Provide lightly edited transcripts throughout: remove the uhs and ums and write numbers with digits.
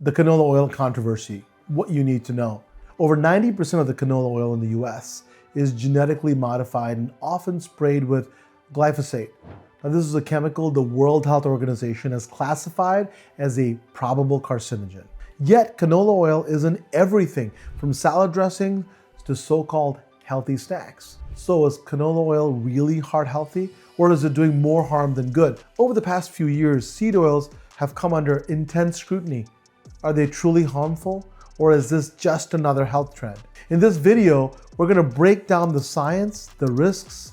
The canola oil controversy, what you need to know. Over 90% of the canola oil in the US is genetically modified and often sprayed with glyphosate. Now, this is a chemical the World Health Organization has classified as a probable carcinogen. Yet, canola oil is in everything from salad dressing to so-called healthy snacks. So is canola oil really heart healthy, or is it doing more harm than good? Over the past few years, seed oils have come under intense scrutiny. Are they truly harmful, or is this just another health trend? In this video, we're going to break down the science, the risks,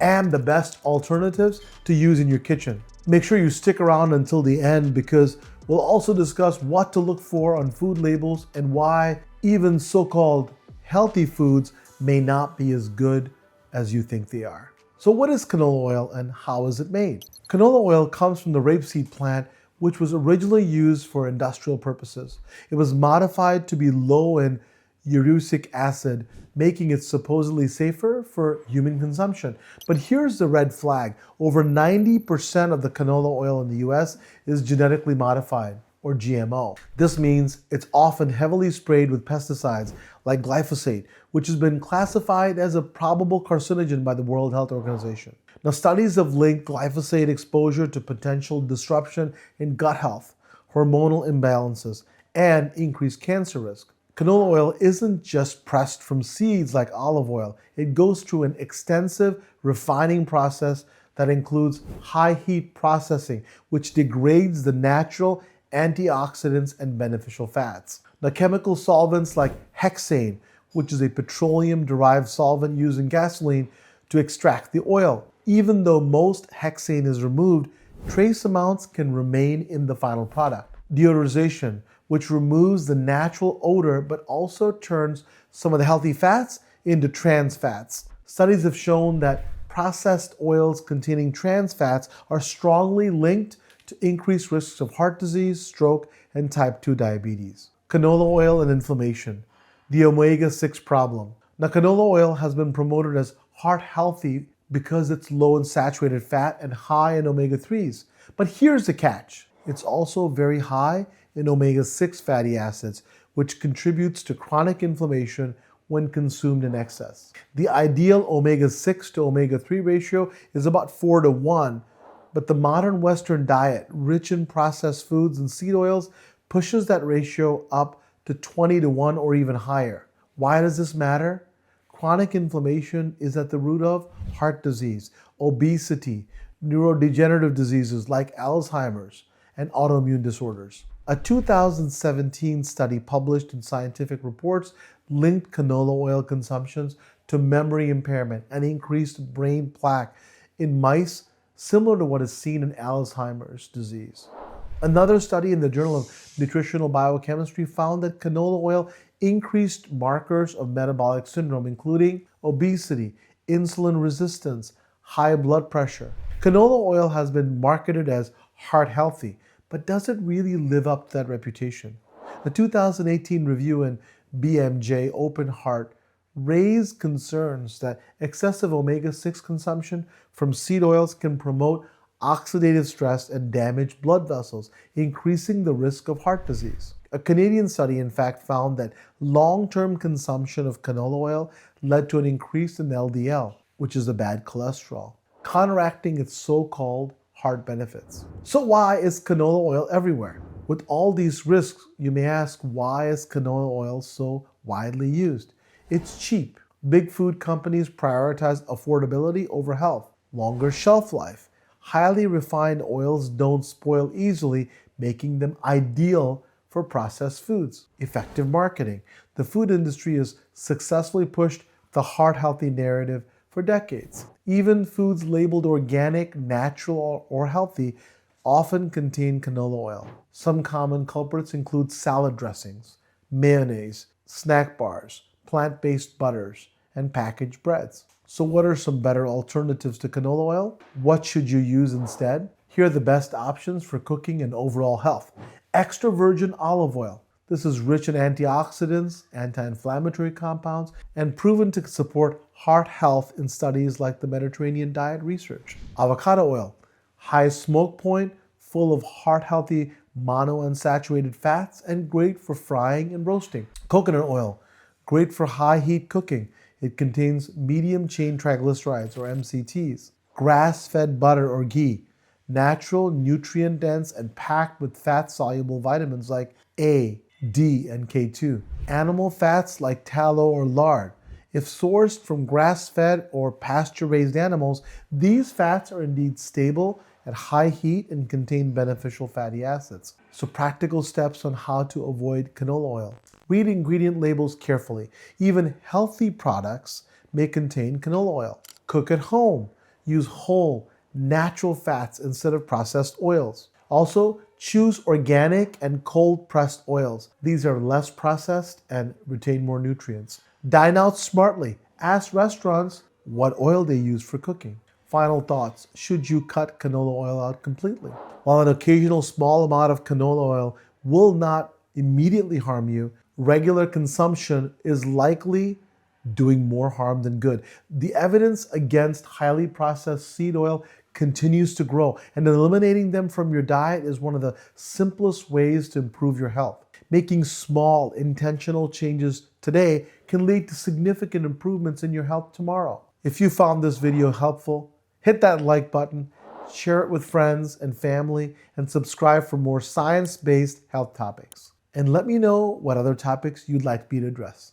and the best alternatives to use in your kitchen. Make sure you stick around until the end because we'll also discuss what to look for on food labels and why even so-called healthy foods may not be as good as you think they are. So what is canola oil and how is it made? Canola oil comes from the rapeseed plant, which was originally used for industrial purposes. It was modified to be low in erucic acid, making it supposedly safer for human consumption. But here's the red flag. Over 90% of the canola oil in the US is genetically modified, or GMO. This means it's often heavily sprayed with pesticides like glyphosate, which has been classified as a probable carcinogen by the World Health Organization. Now, studies have linked glyphosate exposure to potential disruption in gut health, hormonal imbalances, and increased cancer risk. Canola oil isn't just pressed from seeds like olive oil. It goes through an extensive refining process that includes high heat processing, which degrades the natural antioxidants and beneficial fats. Now, chemical solvents like hexane, which is a petroleum-derived solvent used in gasoline to extract the oil. Even though most hexane is removed, trace amounts can remain in the final product. Deodorization, which removes the natural odor but also turns some of the healthy fats into trans fats. Studies have shown that processed oils containing trans fats are strongly linked to increased risks of heart disease, stroke, and type 2 diabetes. Canola oil and inflammation, the omega-6 problem. Now, canola oil has been promoted as heart healthy because it's low in saturated fat and high in omega-3s. But here's the catch. It's also very high in omega-6 fatty acids, which contributes to chronic inflammation when consumed in excess. The ideal omega-6 to omega-3 ratio is about 4:1, but the modern Western diet, rich in processed foods and seed oils, pushes that ratio up to 20:1 or even higher. Why does this matter? Chronic inflammation is at the root of heart disease, obesity, neurodegenerative diseases like Alzheimer's, and autoimmune disorders. A 2017 study published in Scientific Reports linked canola oil consumptions to memory impairment and increased brain plaque in mice, similar to what is seen in Alzheimer's disease. Another study in the Journal of Nutritional Biochemistry found that canola oil increased markers of metabolic syndrome, including obesity, insulin resistance, high blood pressure. Canola oil has been marketed as heart healthy, but does it really live up to that reputation? The 2018 review in BMJ Open Heart raised concerns that excessive omega-6 consumption from seed oils can promote oxidative stress and damage blood vessels, increasing the risk of heart disease. A Canadian study, in fact, found that long-term consumption of canola oil led to an increase in LDL, which is a bad cholesterol, counteracting its so-called heart benefits. So why is canola oil everywhere? With all these risks, you may ask, why is canola oil so widely used? It's cheap. Big food companies prioritize affordability over health, longer shelf life. Highly refined oils don't spoil easily, making them ideal for processed foods. Effective marketing. The food industry has successfully pushed the heart-healthy narrative for decades. Even foods labeled organic, natural, or healthy often contain canola oil. Some common culprits include salad dressings, mayonnaise, snack bars, plant-based butters, and packaged breads. So what are some better alternatives to canola oil? What should you use instead? Here are the best options for cooking and overall health. Extra virgin olive oil. This is rich in antioxidants, anti-inflammatory compounds, and proven to support heart health in studies like the Mediterranean diet research. Avocado oil. High smoke point, full of heart-healthy monounsaturated fats, and great for frying and roasting. Coconut oil, great for high heat cooking. It contains medium chain triglycerides or MCTs. Grass-fed butter or ghee, natural, nutrient dense, and packed with fat-soluble vitamins like A, D, and K2. Animal fats like tallow or lard. If sourced from grass-fed or pasture-raised animals, these fats are indeed stable at high heat and contain beneficial fatty acids. So practical steps on how to avoid canola oil. Read ingredient labels carefully. Even healthy products may contain canola oil. Cook at home. Use whole, natural fats instead of processed oils. Also, choose organic and cold-pressed oils. These are less processed and retain more nutrients. Dine out smartly. Ask restaurants what oil they use for cooking. Final thoughts. Should you cut canola oil out completely? While an occasional small amount of canola oil will not immediately harm you, regular consumption is likely doing more harm than good. The evidence against highly processed seed oil continues to grow, and eliminating them from your diet is one of the simplest ways to improve your health. Making small, intentional changes today can lead to significant improvements in your health tomorrow. If you found this video helpful, hit that like button, share it with friends and family, and subscribe for more science-based health topics. And let me know what other topics you'd like me to address.